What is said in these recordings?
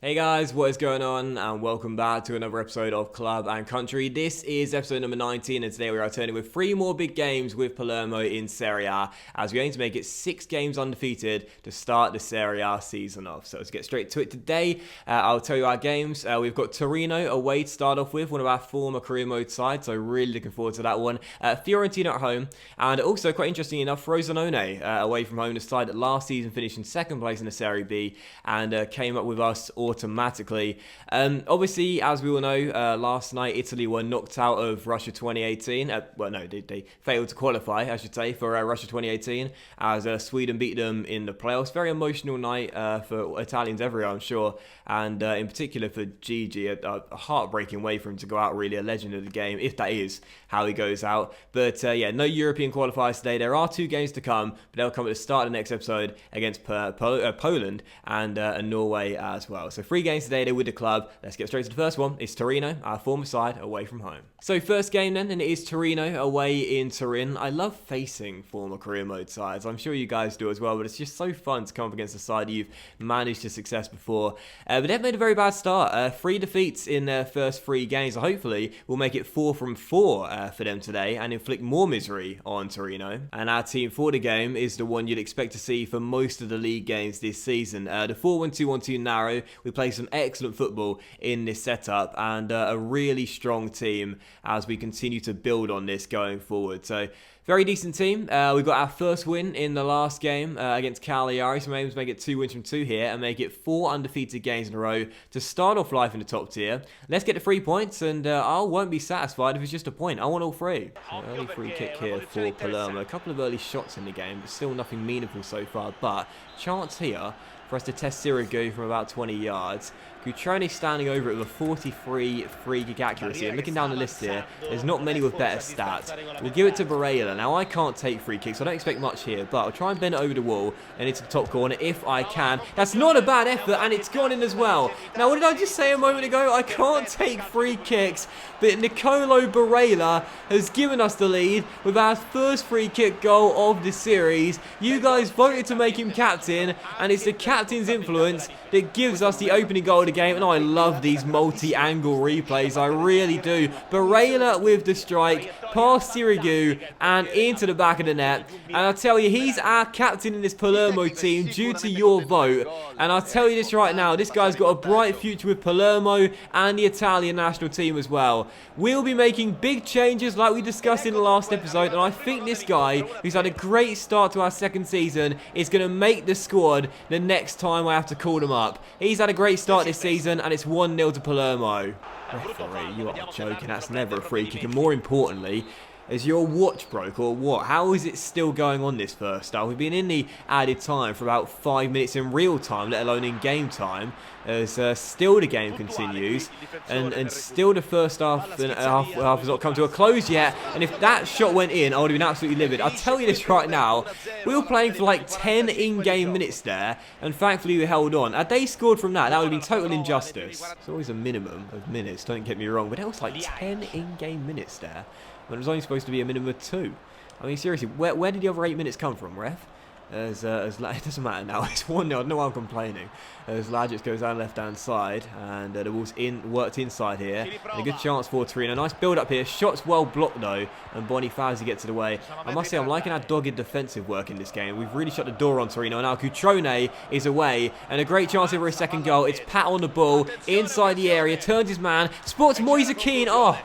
Hey guys, what is going on? And welcome back to another episode of Club and Country. This is episode number 19 and today we are returning with 3 more big games with Palermo in Serie A as we aim to make it 6 games undefeated to start the Serie A season off. So let's get straight to it today. I'll tell you our games. We've got Torino away to start off with, one of our former career mode sides, so really looking forward to that one. Fiorentina at home, and also quite interesting enough, Frosinone away from home, the side that last season finished in 2nd place in the Serie B and came up with us automatically. Obviously, as we all know, last night Italy were knocked out of Russia 2018. They failed to qualify, I should say, for Russia 2018 as Sweden beat them in the playoffs. Very emotional night for Italians everywhere, I'm sure, and in particular for Gigi, a heartbreaking way for him to go out, really a legend of the game, if that is how he goes out. But yeah, no European qualifiers today. There are 2 games to come, but they'll come at the start of the next episode against Poland and Norway as well. So 3 games today, they're with the club. Let's get straight to the first one. It's Torino, our former side, away from home. So first game then, and it is Torino away in Turin. I love facing former career mode sides. I'm sure you guys do as well, but it's just so fun to come up against a side you've managed to success before. But they've made a very bad start. 3 defeats in their first 3 games. So hopefully we'll make it 4 from 4 for them today and inflict more misery on Torino. And our team for the game is the one you'd expect to see for most of the league games this season. The 4-1-2-1-2 narrow. We play some excellent football in this setup and a really strong team as we continue to build on this going forward. So very decent team. We got our first win in the last game against Cagliari, so we're able to make it 2 wins from 2 here and make it 4 undefeated games in a row to start off life in the top tier. Let's get to 3 points, and I won't be satisfied if it's just a point. I want all 3. So early free kick here for Palermo. A couple of early shots in the game, but still nothing meaningful so far. But chance here for us to test Sirigu from about 20 yards. Cutrone standing over it with a 43 free kick accuracy. And looking down the list here, there's not many with better stats. We'll give it to Barella. Now, I can't take free kicks, so I don't expect much here, but I'll try and bend it over the wall and into the top corner if I can. That's not a bad effort, and it's gone in as well. Now, what did I just say a moment ago? I can't take free kicks, but Nicolo Barella has given us the lead with our first free kick goal of the series. You guys voted to make him captain, and it's the captain's influence that gives us the opening goal of the game. And I love these multi-angle replays, I really do. Barella with the strike, past Sirigu and into the back of the net. And I'll tell you, he's our captain in this Palermo team due to your vote. And I'll tell you this right now, this guy's got a bright future with Palermo and the Italian national team as well. We'll be making big changes like we discussed in the last episode, and I think this guy, who's had a great start to our 2nd season, is going to make the squad the next time I have to call them up. He's had a great start this season, and it's 1-0 to Palermo. Referee, you are joking. That's never a free kick. And more importantly, is your watch broke or what? How is it still going on this first half? We've been in the added time for about 5 minutes in real time, let alone in game time, as still the game continues, and still the first half has not come to a close yet. And if that shot went in, I would have been absolutely livid. I'll tell you this right now, we were playing for like 10 in-game minutes there, and thankfully we held on. Had they scored from that, that would have been total injustice. It's always a minimum of minutes, don't get me wrong, but that was like 10 in-game minutes there, when it was only supposed to be a minimum of 2. I mean, seriously, where did the other 8 minutes come from, ref? It doesn't matter now. It's 1-0. I don't know why I'm complaining. As Lagic goes down left-hand side, and the ball's worked inside here. And a good chance for Torino. Nice build-up here. Shots well blocked, though, and Bonifazi gets it away. I must say, I'm liking our dogged defensive work in this game. We've really shut the door on Torino. Now, Cutrone is away, and a great chance here for his 2nd goal. It's Pat on the ball, inside the area, turns his man, spots Moise Keane. Oh!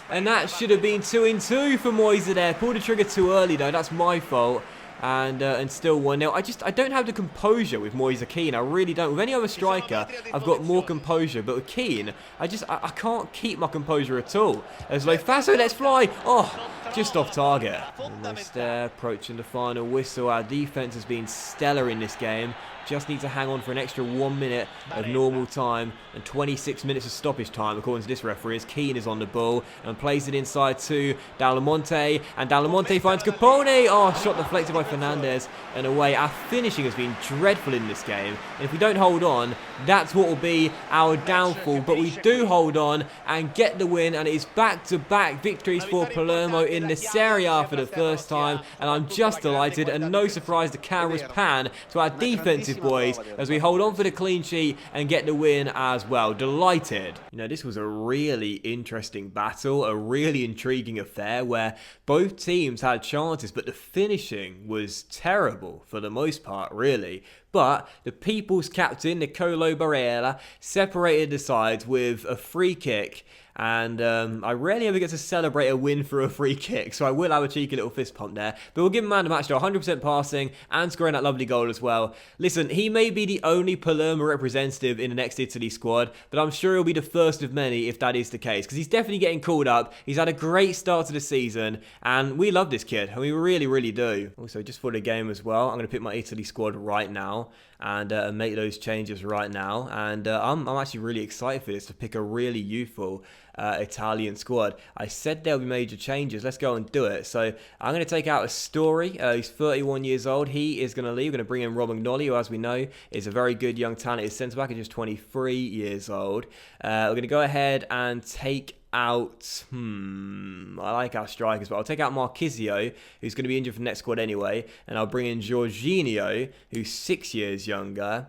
And that should have been 2-2 for Moise there. Pulled the trigger too early, though. That's my fault. And still 1-0. I don't have the composure with Moise Keane. I really don't. With any other striker, I've got more composure. But with Keane, I can't keep my composure at all. As Lofaso lets fly. Oh, just off target. Almost there, approaching the final whistle. Our defense has been stellar in this game. Just need to hang on for an extra 1 minute of normal time and 26 minutes of stoppage time, according to this referee, as Keane is on the ball and plays it inside to Dallamonte, and Dallamonte finds Capone. Oh, shot deflected by Fernandez and away. Our finishing has been dreadful in this game, and if we don't hold on, that's what will be our downfall. But we do hold on and get the win, and it is back-to-back victories for Palermo in the Serie A for the first time, and I'm just delighted, and no surprise the cameras pan to our defensive boys as we hold on for the clean sheet and get the win as well. Delighted. You know, this was a really interesting battle, a really intriguing affair where both teams had chances, but the finishing was terrible for the most part, really. But the people's captain, Nicolo Barella, separated the sides with a free kick. And I rarely ever get to celebrate a win for a free kick, so I will have a cheeky little fist pump there. But we'll give him man of the match, though, 100% passing and scoring that lovely goal as well. Listen, he may be the only Palermo representative in the next Italy squad, but I'm sure he'll be the first of many if that is the case, because he's definitely getting called up. He's had a great start to the season, and we love this kid, and we really, really do. Also, just for the game as well, I'm going to pick my Italy squad right now and make those changes right now. And I'm actually really excited for this, to pick a really youthful Italian squad. I said there'll be major changes. Let's go and do it. So I'm going to take out a Story. He's 31 years old. He is going to leave. We're going to bring in Romagnoli, who, as we know, is a very good young talented centre-back. He's just 23 years old. We're going to go ahead and take out, I like our strikers, but I'll take out Marchisio, who's going to be injured from the next squad anyway, and I'll bring in Jorginho, who's 6 years younger.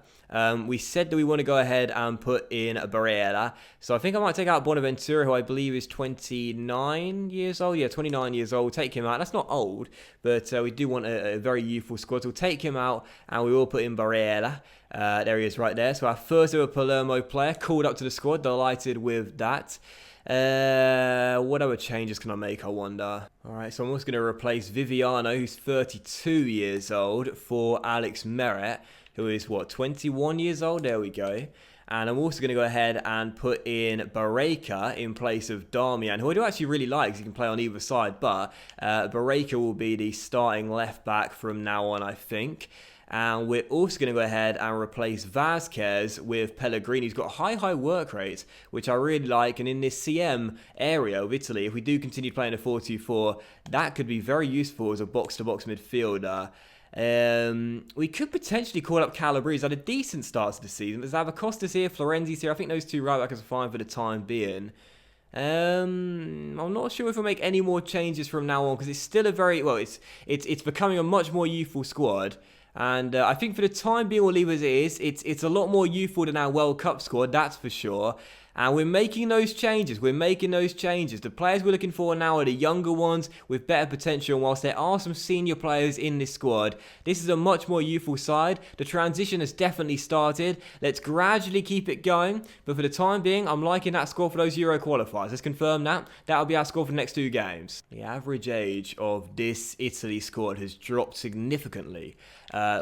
We said that we want to go ahead and put in Barella, so I think I might take out Bonaventura, who I believe is 29 years old. Yeah, 29 years old. We'll take him out. That's not old, but we do want a very youthful squad, so we'll take him out, and we will put in Barella. There he is right there. So our first ever Palermo player called up to the squad. Delighted with that. What other changes can I make, I wonder? Alright, so I'm also going to replace Viviano, who's 32 years old, for Alex Meret, who is, 21 years old? There we go. And I'm also going to go ahead and put in Barreca in place of Darmian, who I do actually really like, because he can play on either side. But Barreca will be the starting left back from now on, I think. And we're also going to go ahead and replace Vazquez with Pellegrini. He's got a high work rate, which I really like. And in this CM area of Italy, if we do continue playing a 4-2-4, that could be very useful as a box-to-box midfielder. We could potentially call up Calabrese. He's had a decent start to the season. There's Avacostas here, Florenzi's here. I think those two right-backers are fine for the time being. I'm not sure if we'll make any more changes from now on, because it's still a very, it's becoming a much more youthful squad. And I think for the time being, we'll leave it as it is. It's a lot more youthful than our World Cup squad, that's for sure. And we're making those changes. The players we're looking for now are the younger ones with better potential. And whilst there are some senior players in this squad, this is a much more youthful side. The transition has definitely started. Let's gradually keep it going. But for the time being, I'm liking that score for those Euro qualifiers. Let's confirm that. That'll be our score for the next two games. The average age of this Italy squad has dropped significantly,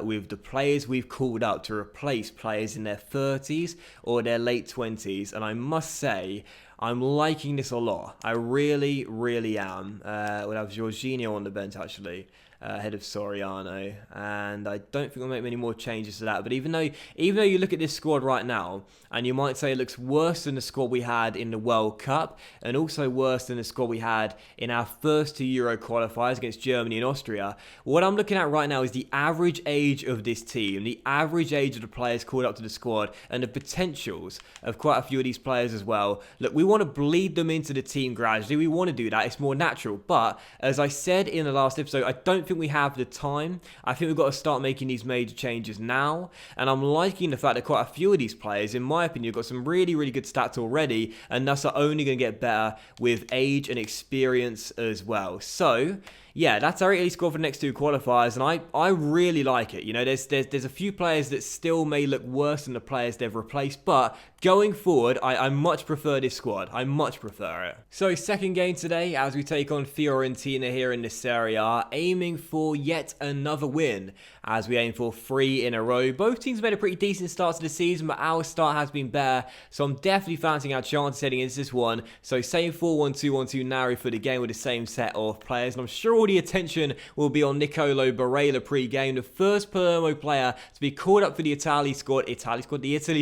with the players we've called up to replace players in their 30s or their late 20s. And I must say, I'm liking this a lot. I really, really am. We'll have Jorginho on the bench, actually, ahead of Soriano. And I don't think we'll make many more changes to that. But even though you look at this squad right now, and you might say it looks worse than the squad we had in the World Cup, and also worse than the squad we had in our first two Euro qualifiers against Germany and Austria, what I'm looking at right now is the average age of this team, the average age of the players called up to the squad, and the potentials of quite a few of these players as well. Look, we want to bleed them into the team gradually. We want to do that. It's more natural. But as I said in the last episode, I don't think we have the time. I think we've got to start making these major changes now. And I'm liking the fact that quite a few of these players, in my opinion, have got some really, really good stats already, and thus are only going to get better with age and experience as well. So yeah, that's our Italy squad for the next two qualifiers, and I really like it. You know, there's a few players that still may look worse than the players they've replaced, but going forward, I much prefer this squad. I much prefer it. So second game today, as we take on Fiorentina here in the Serie A, aiming for yet another win, as we aim for 3 in a row. Both teams made a pretty decent start to the season, but our start has been better, so I'm definitely fancying our chances heading into this one. So same 4-1-2-1-2 Nari for the game with the same set of players, and I'm sure we'll all the attention will be on Nicolo Barella pre-game, the first Palermo player to be called up for the Italy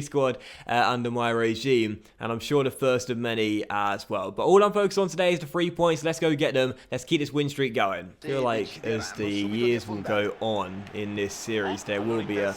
squad under my regime, and I'm sure the first of many as well. But all I'm focused on today is the 3 points. Let's go get them. Let's keep this win streak going. I feel like as the years will go on in this series, there will be a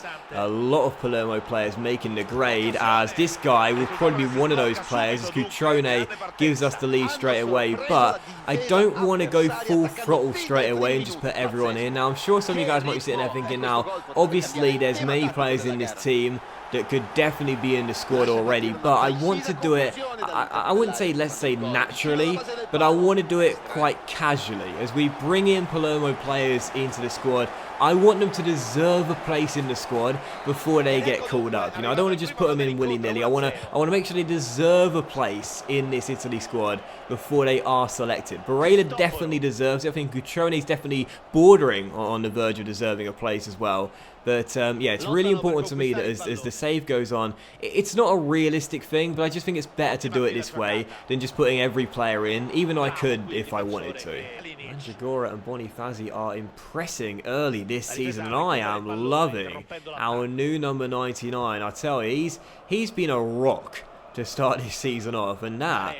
lot of Palermo players making the grade, as this guy will probably be one of those players, as Cutrone gives us the lead straight away. But I don't want to go full throttle straight away and just put everyone in. Now, I'm sure some of you guys might be sitting there thinking, now, obviously there's many players in this team that could definitely be in the squad already, but I want to do it, I wouldn't say, let's say naturally, but I want to do it quite casually. As we bring in Palermo players into the squad, I want them to deserve a place in the squad before they get called up. You know, I don't want to just put them in willy-nilly. I want to make sure they deserve a place in this Italy squad before they are selected. Barella definitely deserves it. I think Cutrone is definitely bordering on the verge of deserving a place as well. But yeah, it's really important to me that as the save goes on, it's not a realistic thing, but I just think it's better to do it this way than just putting every player in, even though I could if I wanted to. Mandragora and Bonifazi are impressing early this season, and I am loving our new number 99. I tell you, he's been a rock to start this season off, and that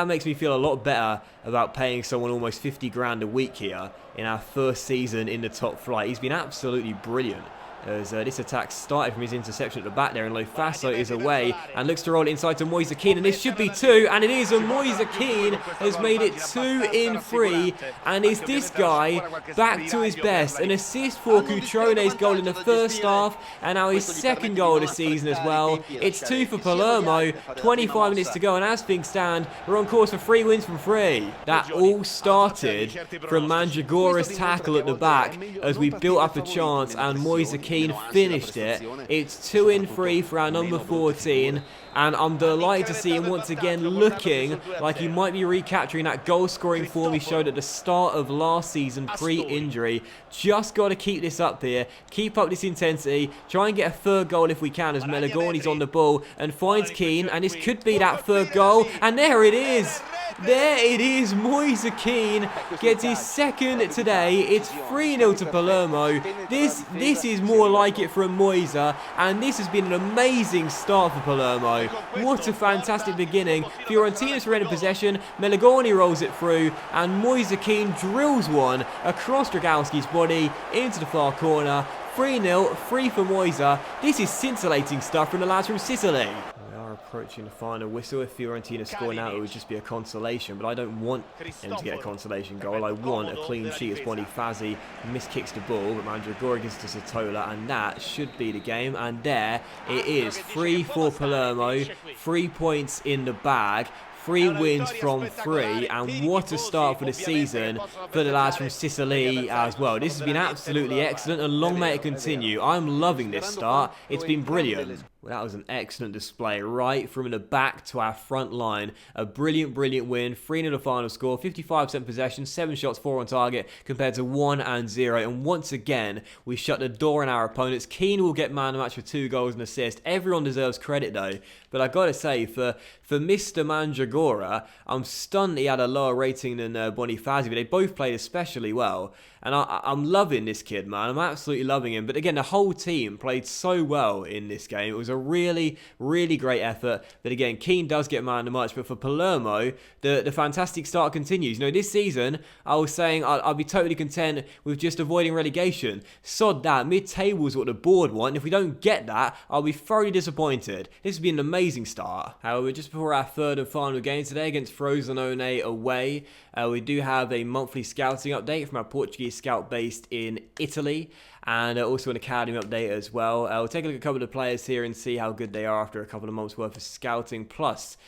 makes me feel a lot better about paying someone almost 50 grand a week here in our first season in the top flight. He's been absolutely brilliant. As this attack started from his interception at the back there, and Lofaso is away and looks to roll it inside to Moise Keane, and this should be 2, and it is, and Moise Keane has made it 2 in 3, and is this guy back to his best? An assist for Cutrone's goal in the first half, and now his second goal of the season as well. It's 2 for Palermo, 25 minutes to go, and as things stand, we're on course for 3 wins from 3. That all started from Mandragora's tackle at the back as we built up a chance, and Moise Keane finished it. It's 2 in 3 for our number 14, and I'm delighted to see him once again looking like he might be recapturing that goal scoring form he showed at the start of last season pre-injury. Just got to keep this up here, keep up this intensity, try and get a third goal if we can, as Melagorni's on the ball and finds Keane, and this could be that third goal, and there it is. There it is, Moise Keane gets his second today. It's 3-0 to Palermo. This is more like it from Moise, and this has been an amazing start for Palermo. What a fantastic beginning. Fiorentina surrendered possession, Melagorni rolls it through, and Moise Keane drills one across Dragowski's body into the far corner. 3-0, 3 for Moise. This is scintillating stuff from the lads from Sicily. Approaching the final whistle. If Fiorentina score now, it would just be a consolation, but I don't want him to get a consolation goal. I want a clean sheet as Bonifazi miskicks the ball, but Mandragora gives it to Satola, and that should be the game. And there it is, 3 for Palermo, 3 points in the bag. 3 wins from 3, and what a start for the season for the lads from Sicily as well. This has been absolutely excellent, and long may it continue. I'm loving this start. It's been brilliant. Well, that was an excellent display, right from the back to our front line. A brilliant, brilliant win. 3-0 the final score, 55% possession, 7 shots, 4 on target, compared to 1 and 0. And once again, we shut the door on our opponents. Keane will get man of the match for 2 goals and assists. Everyone deserves credit though. But I gotta say, for Mr. Mandragora, I'm stunned he had a lower rating than Bonifazi, but they both played especially well. And I'm loving this kid, man. I'm absolutely loving him. But again, the whole team played so well in this game. It was a really, really great effort. But again, Keane does get man of the match. But for Palermo, the fantastic start continues. You know, this season, I was saying I'll be totally content with just avoiding relegation. Sod that. Mid-table is what the board want. And if we don't get that, I'll be thoroughly disappointed. This has been an amazing start. However, just before our third and final game today against Frosinone away, we do have a monthly scouting update from our Portuguese scout based in Italy, and also an academy update as well. We'll take a look at a couple of players here and see how good they are after a couple of months worth of scouting, plus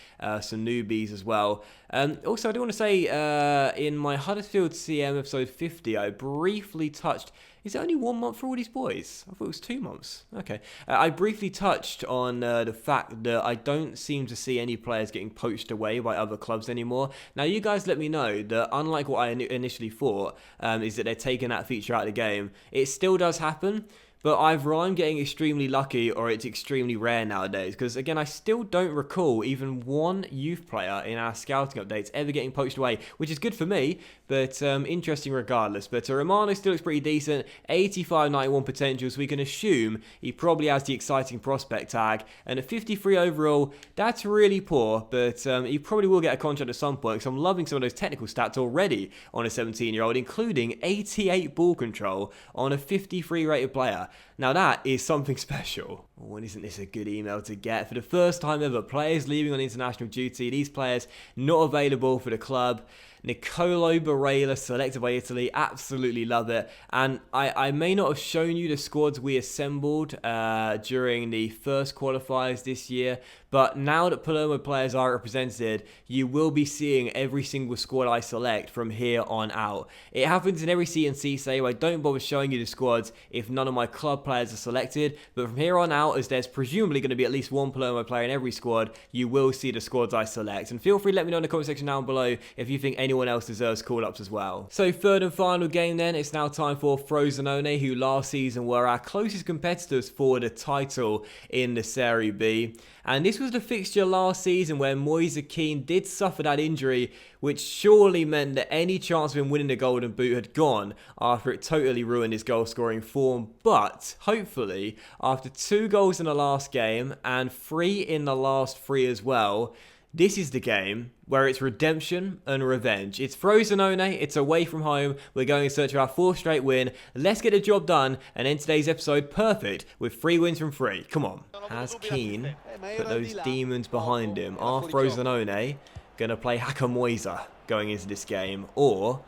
some newbies as well. Also, I do want to say, in my Huddersfield CM episode 50, I briefly touched... Is it only 1 month for all these boys? I thought it was 2 months. Okay. I briefly touched on the fact that I don't seem to see any players getting poached away by other clubs anymore. Now, you guys let me know that unlike what I initially thought, is that they're taking that feature out of the game. It still does happen, but either I'm getting extremely lucky or it's extremely rare nowadays. Because again, I still don't recall even one youth player in our scouting updates ever getting poached away, which is good for me, but interesting regardless. But Romano still looks pretty decent, 85-91 potential, so we can assume he probably has the exciting prospect tag. And at 53 overall, that's really poor, but he probably will get a contract at some point, because I'm loving some of those technical stats already on a 17-year-old, including 88 ball control on a 53 rated player. Now that is something special. Oh, and isn't this a good email to get? For the first time ever, players leaving on international duty. These players not available for the club. Nicolo Barella, selected by Italy. Absolutely love it. And I may not have shown you the squads we assembled during the first qualifiers this year, but now that Palermo players are represented, you will be seeing every single squad I select from here on out. It happens in every CNC save. I don't bother showing you the squads if none of my club players are selected, but from here on out, as there's presumably going to be at least one Palermo player in every squad, you will see the squads I select. And feel free to let me know in the comment section down below if you think anyone else deserves call-ups as well. So third and final game then, it's now time for Frosinone, who last season were our closest competitors for the title in the Serie B. And this was the fixture last season where Moise Kean did suffer that injury, which surely meant that any chance of him winning the Golden Boot had gone after it totally ruined his goal-scoring form. But hopefully, after 2 goals in the last game and 3 in the last 3 as well, this is the game where it's redemption and revenge. It's Frosinone, it's away from home, we're going in search of our 4th straight win. Let's get the job done and end today's episode perfect with 3 wins from 3. Come on. Has Kean put those demons behind him? Are Frosinone going to play Hacker Moise going into this game? Or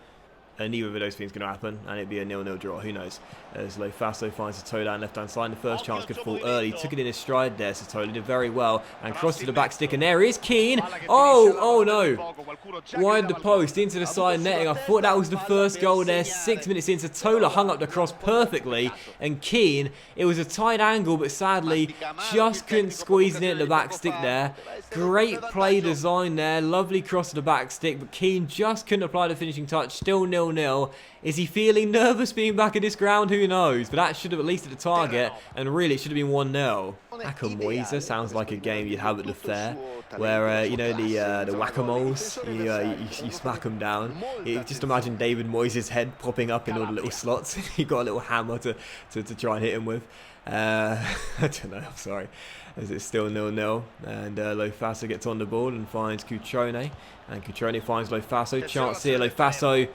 neither of those things going to happen, and it'd be a 0-0 draw. Who knows? As Lofaso finds Satola on left-hand side. The first chance could fall early. Took it in his stride there. Satola did very well and crossed to the back stick, and there is Kean. Oh no! Wide the post into the side netting. I thought that was the first goal there. 6 minutes in, Satola hung up the cross perfectly, and Kean, it was a tight angle, but sadly just couldn't squeeze it in the back stick there. Great play design there. Lovely cross to the back stick, but Kean just couldn't apply the finishing touch. Still 0-0. Is he feeling nervous being back at this ground? Who knows? But that should have at least hit the target, and really it should have been 1-0. Hacker Moise sounds like a game you'd have at the fair, where you know the whack-a-moles, you smack them down. Just imagine David Moyes' head popping up in all the little slots. He got a little hammer to try and hit him with. I don't know, I'm sorry. As it's still 0-0, and Lofaso gets on the ball and finds Cutrone, and Cutrone finds Lofaso. Chance here, Lofaso.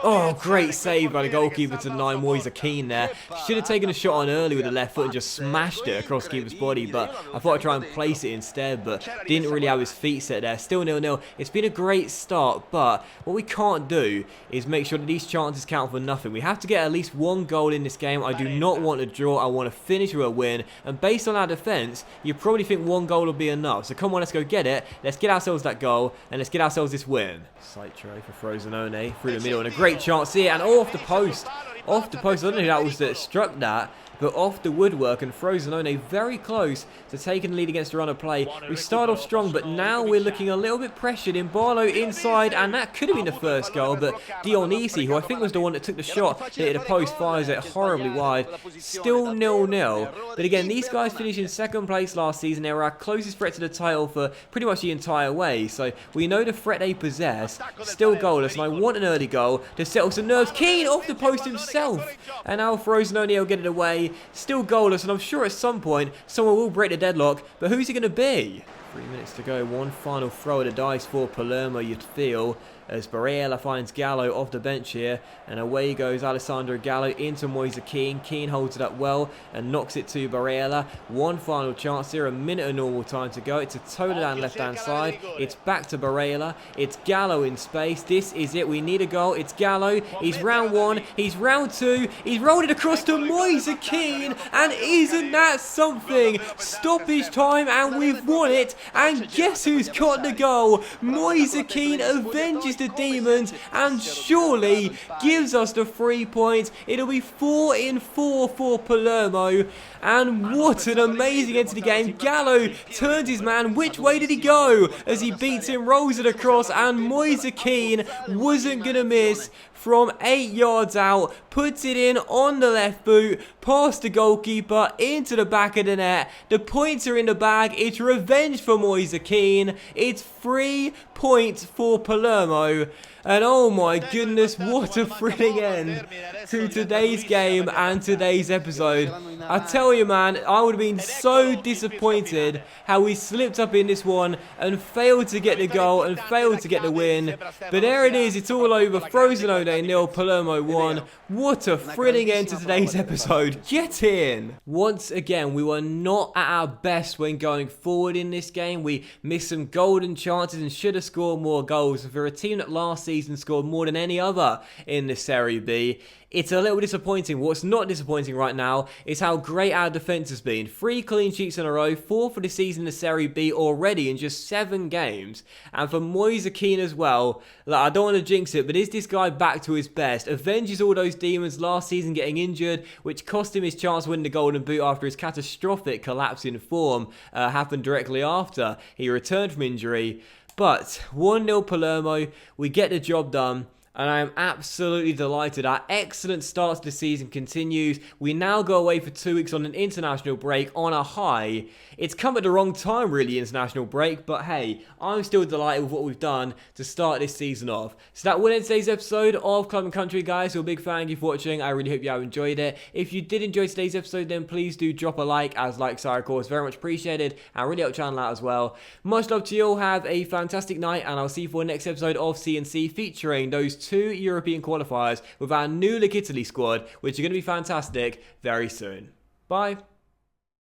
Oh, great save by the goalkeeper to deny Moise Kean there. Should have taken a shot on early with the left foot and just smashed it across the keeper's body, but I thought I'd try and place it instead, but didn't really have his feet set there. Still 0-0. It's been a great start, but what we can't do is make sure that these chances count for nothing. We have to get at least 1 goal in this game. I do not want a draw. I want to finish with a win, and based on our defence, you probably think 1 goal will be enough. So come on, let's go get it. Let's get ourselves that goal, and let's get ourselves this win. Sight tray for Frosinone through the middle, and a great chance here, and off the post. Off the post. I don't know who that was that struck that, but off the woodwork, and Frosinone very close to taking the lead against the run of play. We start off strong, but now we're looking a little bit pressured. Barlow inside, and that could have been the first goal, but Dionisi, who I think was the one that took the shot, hit the post, fires it horribly wide. Still 0-0, but again, these guys finished in 2nd place last season. They were our closest threat to the title for pretty much the entire way, so we know the threat they possess. Still goalless, and I want an early goal to settle some nerves. Kean off the post himself, and now Frosinone will get it away. Still goalless, and I'm sure at some point someone will break the deadlock, but who's it going to be? 3 minutes to go, one final throw of the dice for Palermo, you'd feel, as Barella finds Gallo off the bench here, and away goes Alessandro Gallo into Moise Kean. Kean holds it up well and knocks it to Barella. One final chance here, a minute of normal time to go. It's a total down left-hand side. It's back to Barella. It's Gallo in space. This is it. We need a goal. It's Gallo. He's round 1. He's round 2. He's rolled it across to Moise Kean, and isn't that something? Stoppage time, and we've won it. And guess who's got the goal? Moise Kean avenges the Demons and surely gives us the 3 points. It'll be 4-4 for Palermo. And what an amazing end to the game. Gallo turns his man. Which way did he go? As he beats him, rolls it across, and Moise Kean wasn't going to miss from 8 yards out, puts it in on the left boot, past the goalkeeper, into the back of the net. The points are in the bag. It's revenge for Moise Kean. It's 3 points for Palermo. And oh my goodness, what a thrilling end to today's game and today's episode. I tell you, man, I would have been so disappointed how we slipped up in this one and failed to get the goal and failed to get the win. But there it is, it's all over. Frosinone 0, Palermo 1. What a thrilling end to today's episode. Get in! Once again, we were not at our best when going forward in this game. We missed some golden chances and should have scored more goals. And for a team that last season scored more than any other in the Serie B, it's a little disappointing. What's not disappointing right now is how great our defence has been. 3 clean sheets in a row, 4 for the season in the Serie B already in just 7 games. And for Moise Kean as well, like, I don't want to jinx it, but is this guy back to his best? Avenges all those demons last season getting injured, which cost him his chance to win the Golden Boot after his catastrophic collapse in form happened directly after he returned from injury. But 1-0 Palermo, we get the job done. And I am absolutely delighted. Our excellent start to the season continues. We now go away for 2 weeks on an international break on a high. It's come at the wrong time, really, international break. But hey, I'm still delighted with what we've done to start this season off. So that will end today's episode of Club and Country, guys. So a big thank you for watching. I really hope you have enjoyed it. If you did enjoy today's episode, then please do drop a like, as likes are, of course, very much appreciated. And really help the channel out as well. Much love to you all. Have a fantastic night. And I'll see you for the next episode of C&C featuring those 2 European qualifiers with our new Italy squad, which are going to be fantastic very soon. Bye.